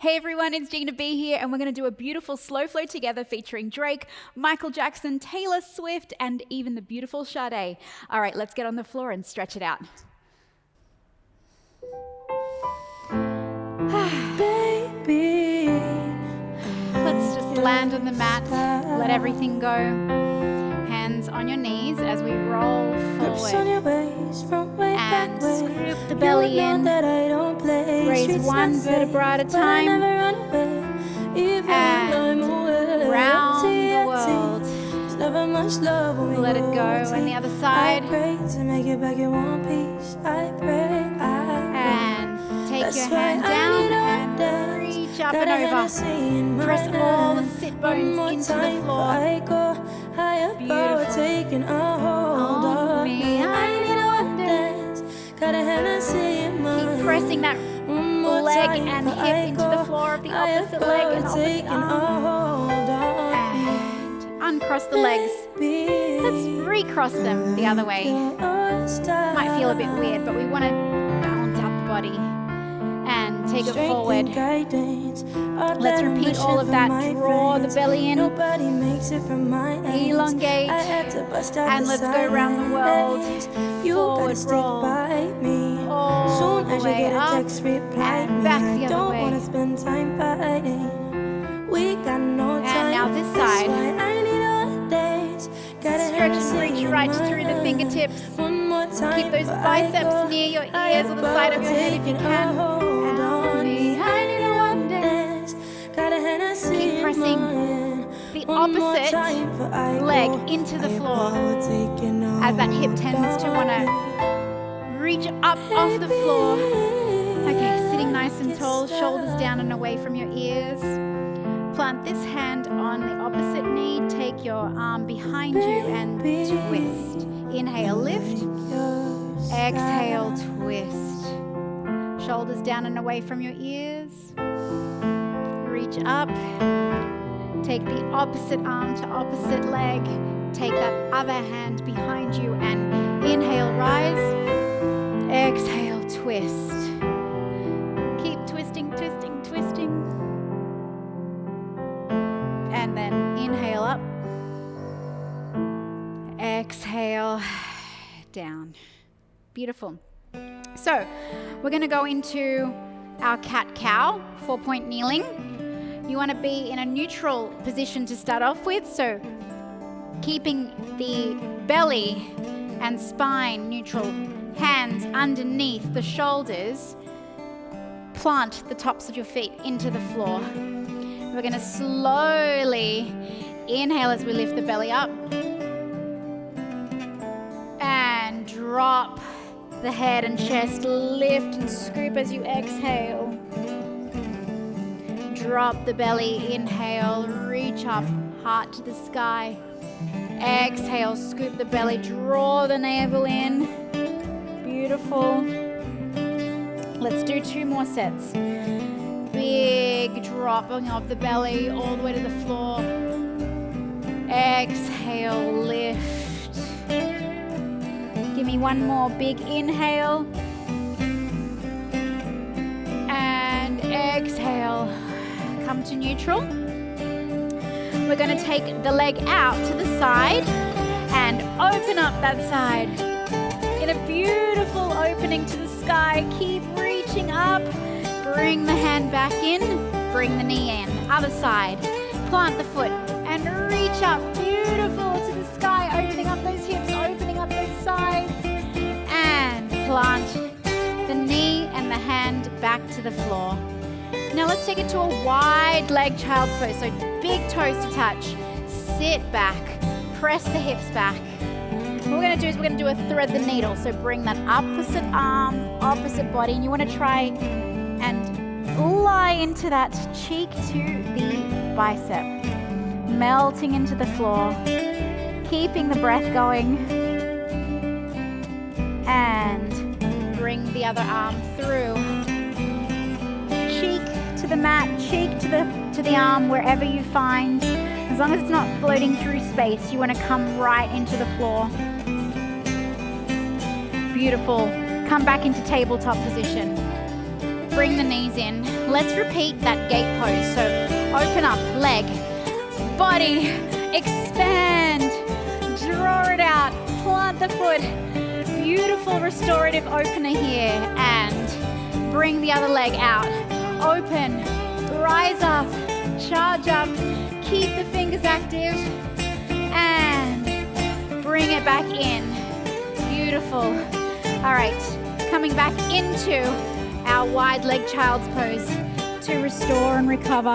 Hey everyone, it's Gina B here, and we're going to do a beautiful slow flow together featuring Drake, Michael Jackson, Taylor Swift, and even the beautiful Sade. All right, let's get on the floor and stretch it out. Baby, Let's just land on the mat, let everything go. Hands on your knees as we roll forward and scoop the belly in. Raise one vertebra at a time and round the world. Let it go. And the other side. And take your hand down and reach up and over. Press all the sit bones into the floor. Beautiful. Hold me. Keep pressing that leg and hip into the floor of the opposite leg and opposite arm. And uncross the legs. Let's recross them the other way. Might feel a bit weird, but we want to balance out the body and take it forward. Let's repeat all of that. Draw the belly in, elongate, and let's go around the world. Forward roll, all the way up, and back the other way. And now this side. Stretch and reach right through the fingertips. Keep those biceps near your ears or the side of your head if you can. Keep pressing the opposite leg into the floor as that hip tends to want to reach up off the floor. Okay, sitting nice and tall, shoulders down and away from your ears. Plant this hand on the opposite knee. Take your arm behind you and twist. Inhale, lift. Exhale, twist. Shoulders down and away from your ears. Reach up. Take the opposite arm to opposite leg. Take that other hand behind you and inhale, rise. Exhale, twist. Keep twisting, twisting, twisting. And then inhale up. Exhale down. Beautiful. So we're going to go into our cat-cow, 4-point kneeling. You want to be in a neutral position to start off with, so keeping the belly and spine neutral, hands underneath the shoulders, plant the tops of your feet into the floor. We're going to slowly inhale as we lift the belly up and drop the head and chest, lift and scoop as you exhale. Drop the belly, inhale, reach up, heart to the sky. Exhale, scoop the belly, draw the navel in. Beautiful. Let's do 2 more sets. Big dropping of the belly all the way to the floor. Exhale, lift. Give me 1 more big inhale. And exhale. Come to neutral. We're going to take the leg out to the side and open up that side in a beautiful opening to the sky. Keep reaching up. Bring the hand back in. Bring the knee in. Other side. Plant the foot and reach up. Beautiful to the sky. Opening up those hips, opening up those sides. And plant the knee and the hand back to the floor. Now let's take it to a wide leg child's pose. So big toes to touch. Sit back. Press the hips back. What we're going to do is we're going to do a thread the needle. So bring that opposite arm, opposite body. And you want to try and lie into that cheek to the bicep. Melting into the floor. Keeping the breath going. And bring the other arm through. Cheek to the mat, cheek to the arm, wherever you find. As long as it's not floating through space, you want to come right into the floor. Beautiful. Come back into tabletop position. Bring the knees in. Let's repeat that gate pose. So open up, leg, body, expand, draw it out, plant the foot. Beautiful restorative opener here. And bring the other leg out. Open, rise up, charge up, keep the fingers active, and bring it back in. Beautiful. All right, coming back into our wide leg child's pose to restore and recover.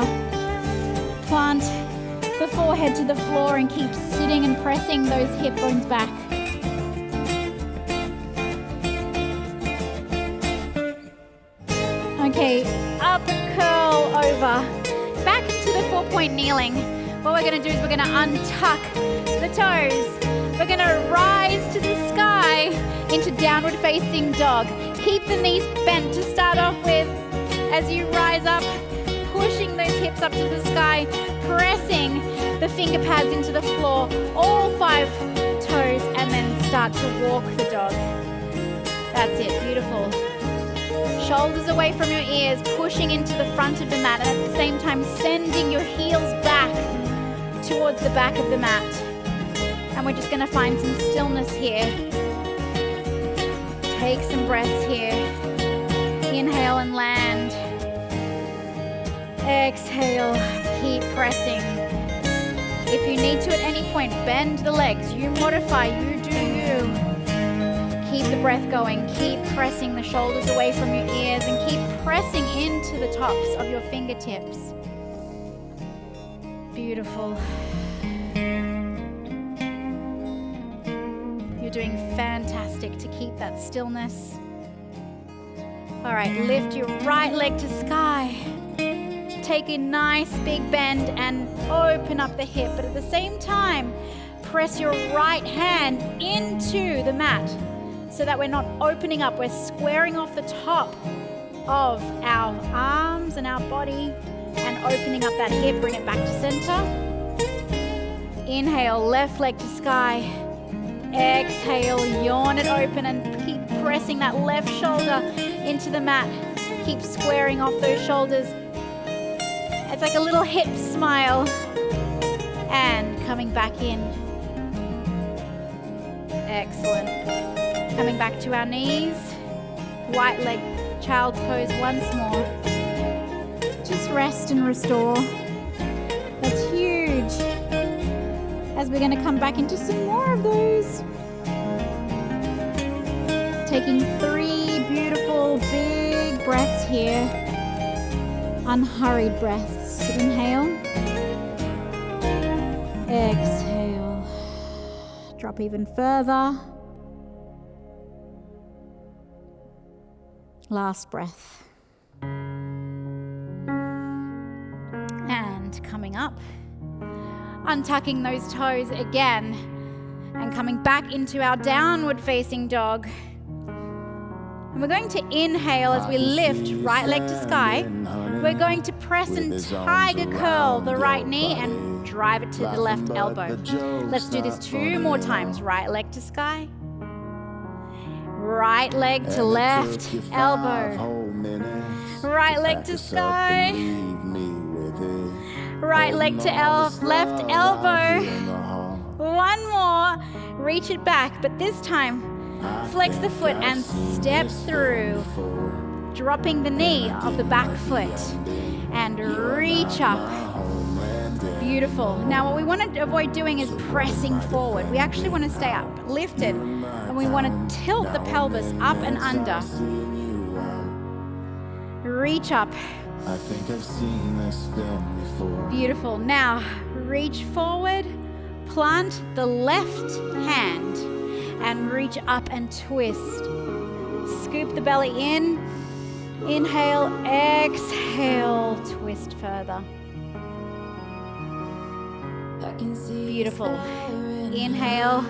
Plant the forehead to the floor and keep sitting and pressing those hip bones back. Okay, up, curl over, back into the 4-point kneeling. What we're gonna do is we're gonna untuck the toes. We're gonna rise to the sky into downward facing dog. Keep the knees bent to start off with. As you rise up, pushing those hips up to the sky, pressing the finger pads into the floor, all 5 toes, and then start to walk the dog. That's it, beautiful. Shoulders away from your ears, pushing into the front of the mat, and at the same time sending your heels back towards the back of the mat. And we're just gonna find some stillness here. Take some breaths here. Inhale and land. Exhale, keep pressing. If you need to at any point, bend the legs. You modify, you do you. Keep the breath going. Keep pressing the shoulders away from your ears and keep pressing into the tops of your fingertips. Beautiful. You're doing fantastic to keep that stillness. All right, lift your right leg to sky. Take a nice big bend and open up the hip, but at the same time, press your right hand into the mat so that we're not opening up, we're squaring off the top of our arms and our body and opening up that hip, bring it back to center. Inhale, left leg to sky. Exhale, yawn it open and keep pressing that left shoulder into the mat. Keep squaring off those shoulders. It's like a little hip smile. And coming back in. Excellent. Coming back to our knees. White leg child's pose once more. Just rest and restore. That's huge. As we're going to come back into some more of those. Taking 3 beautiful big breaths here. Unhurried breaths. Inhale. Exhale. Drop even further. Last breath. And coming up. Untucking those toes again. And coming back into our downward facing dog. And we're going to inhale as we lift right leg to sky. We're going to press and tiger curl the right knee and drive it to the left elbow. Let's do this 2 more times. Right leg to sky. Right leg to left elbow. Right leg to sky. Right leg to left elbow. 1 more. Reach it back, but this time flex the foot and step through, dropping the knee of the back foot and reach up. Beautiful. Now what we want to avoid doing is pressing forward. We actually want to stay up, lifted, and we want to tilt the pelvis up and under. Reach up. I think I've seen this film before. Beautiful. Now reach forward, plant the left hand and reach up and twist. Scoop the belly in. Inhale, exhale, twist further. Beautiful. Inhale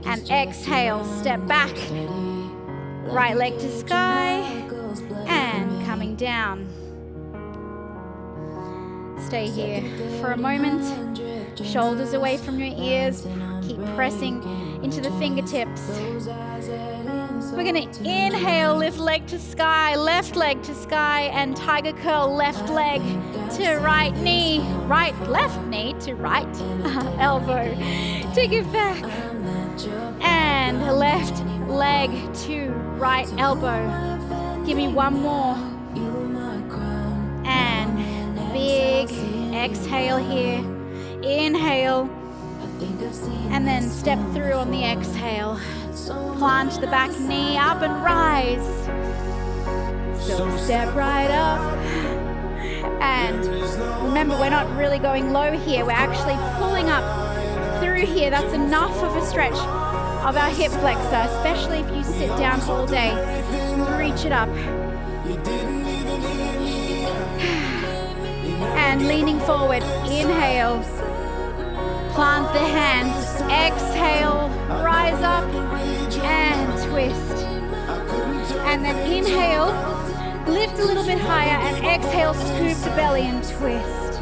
and exhale, step back. Right leg to sky and coming down. Stay here for a moment. Shoulders away from your ears. Keep pressing into the fingertips. We're gonna inhale, lift leg to sky, left leg to sky, and tiger curl, left leg to right knee, left knee to right elbow. Take it back. And left leg to right elbow. Give me one more. And big exhale here. Inhale. And then step through on the exhale. Plant the back knee up and rise. So step right up. And remember, we're not really going low here. We're actually pulling up through here. That's enough of a stretch of our hip flexor, especially if you sit down all day. Reach it up. And leaning forward, inhale. Plant the hands, exhale, rise up and twist. And then inhale, lift a little bit higher, and exhale, scoop the belly and twist.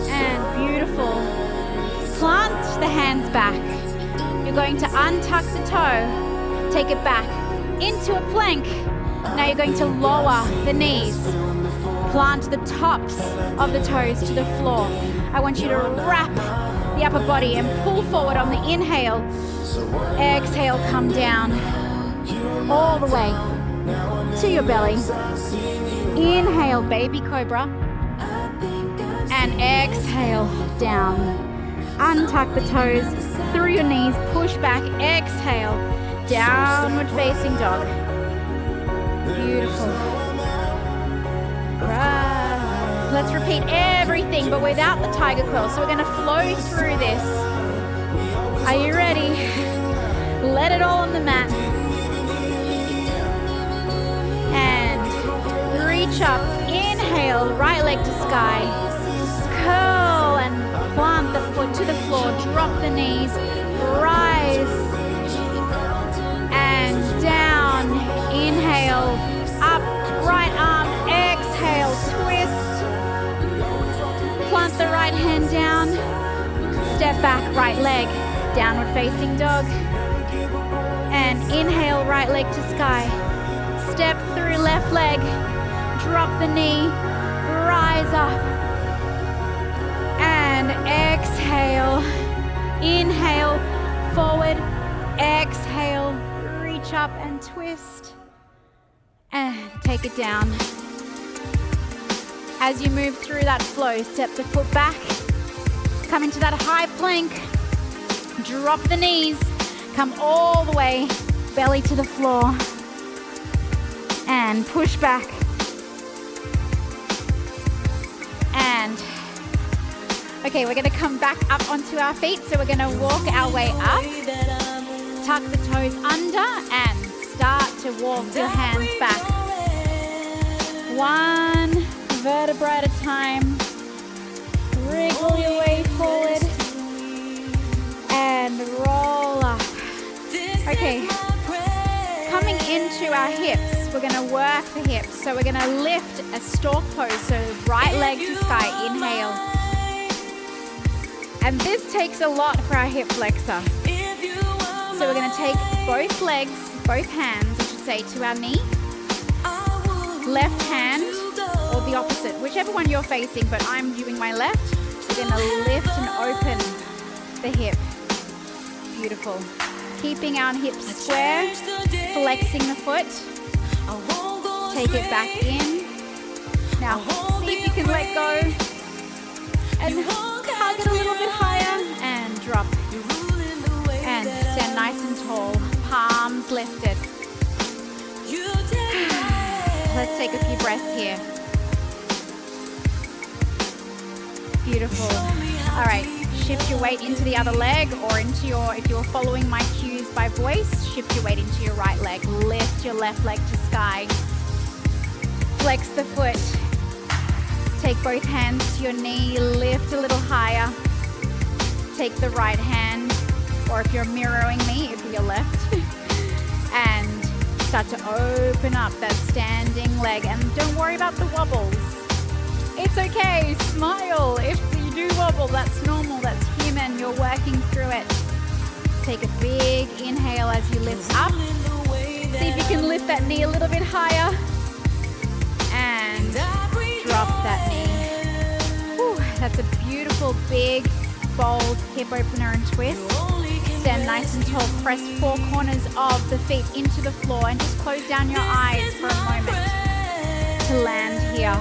And beautiful. Plant the hands back. You're going to untuck the toe, take it back into a plank. Now you're going to lower the knees. Plant the tops of the toes to the floor. I want you to wrap the upper body and pull forward on the inhale. Exhale, come down all the way to your belly. Inhale, baby cobra. And exhale, down. Untuck the toes through your knees. Push back, exhale. Downward facing dog. Beautiful. Right. Let's repeat everything, but without the tiger curl. So we're going to flow through this. Are you ready? Let it all on the mat. And reach up. Inhale, right leg to sky. Curl and plant the foot to the floor. Drop the knees. Rise. And down. Inhale. Up. Right arm. Exhale. Twist. Plant the right hand down. Step back. Right leg. Downward facing dog. And inhale. Right leg to sky. Step through left leg. Drop the knee. Rise up. And exhale. Inhale. Forward. Exhale. Reach up and twist. And take it down. As you move through that flow, step the foot back. Come into that high plank. Drop the knees. Come all the way, belly to the floor. And push back. And, okay, we're gonna come back up onto our feet. So we're gonna walk our way up. Tuck the toes under and start to walk your hands back. One vertebra at a time. Wriggle your way forward and roll up. Okay, coming into our hips, we're gonna work the hips. So we're gonna lift a stork pose, so right leg to sky, inhale. And this takes a lot for our hip flexor. So we're gonna take both legs, both hands, I should say, to our knee. Left hand, or the opposite, whichever one you're facing, but I'm doing my left. We're gonna lift and open the hip. Beautiful. Keeping our hips square, flexing the foot. Take it back in. Now, see if you can let go. And hug it a little bit higher and drop. And stand nice and tall, palms lifted. Let's take a few breaths here. Beautiful. All right, shift your weight into the other leg or into your, if you're following my cues by voice, shift your weight into your right leg. Lift your left leg to sky. Flex the foot. Take both hands to your knee, lift a little higher. Take the right hand, or if you're mirroring me, it'd be your left. And start to open up that standing leg. And don't worry about the wobbles. It's okay, smile. If you do wobble, that's normal, that's human. and you're working through it. Take a big inhale as you lift up. See if you can lift that knee a little bit higher. And drop that knee. Whew, that's a beautiful, big, bold hip opener and twist. Stand nice and tall. Press 4 corners of the feet into the floor and just close down your eyes for a moment to land here.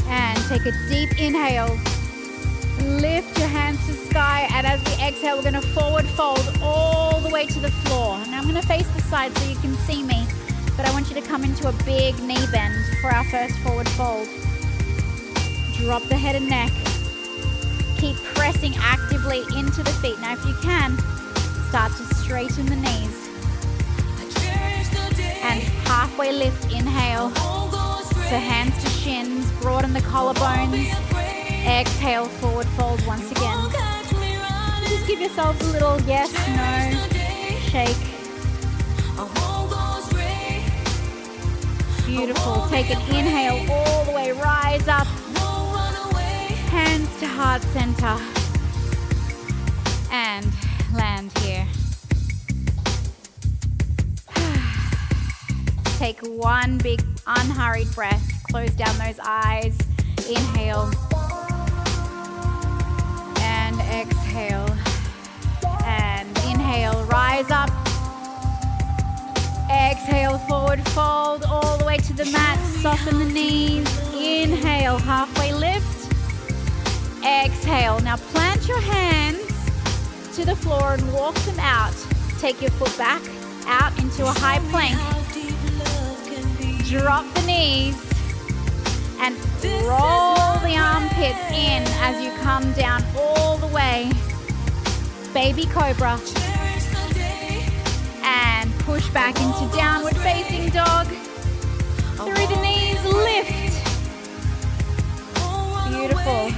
And take a deep inhale. Lift your hands to the sky, and as we exhale, we're going to forward fold all the way to the floor. And I'm going to face the side so you can see me, but I want you to come into a big knee bend for our first forward fold. Drop the head and neck. Keep pressing actively into the feet. Now, if you can, start to straighten the knees. And halfway lift, inhale. So hands to shins, broaden the collarbones. Exhale, forward fold once again. Just give yourselves a little yes, no, shake. Beautiful. Take an inhale all the way, rise up. Hands to heart center. And land here. Take one big unhurried breath. Close down those eyes. Inhale. And exhale. And inhale, rise up. Exhale, forward fold all the way to the mat. Soften the knees. Inhale, halfway lift. Exhale. Now plant your hands to the floor and walk them out. Take your foot back out into a high plank. Drop the knees and roll the armpits in as you come down all the way. Baby cobra. And push back into downward facing dog. Through the knees, lift. Beautiful.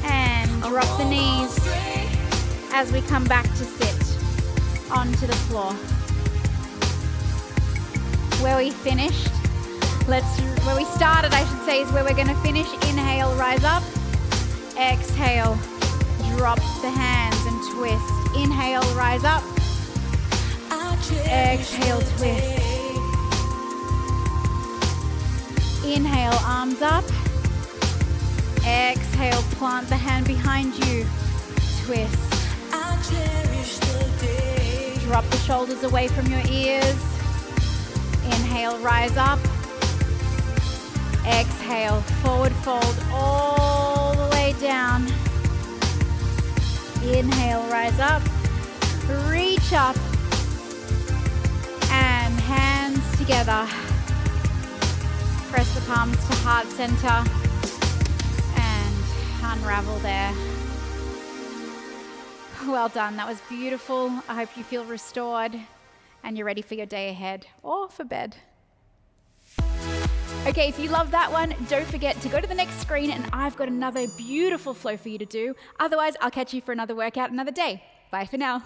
And drop the knees as we come back to sit onto the floor. Where we finished, where we started, I should say, is where we're going to finish. Inhale, rise up. Exhale, drop the hands and twist. Inhale, rise up. Exhale, twist. Inhale, arms up. Exhale, plant the hand behind you. Twist. Drop the shoulders away from your ears. Inhale, rise up. Exhale, forward fold all the way down. Inhale, rise up. Reach up. And hands together. Press the palms to heart center. And unravel there. Well done. That was beautiful. I hope you feel restored and you're ready for your day ahead or for bed. Okay, if you love that one, don't forget to go to the next screen and I've got another beautiful flow for you to do. Otherwise, I'll catch you for another workout another day. Bye for now.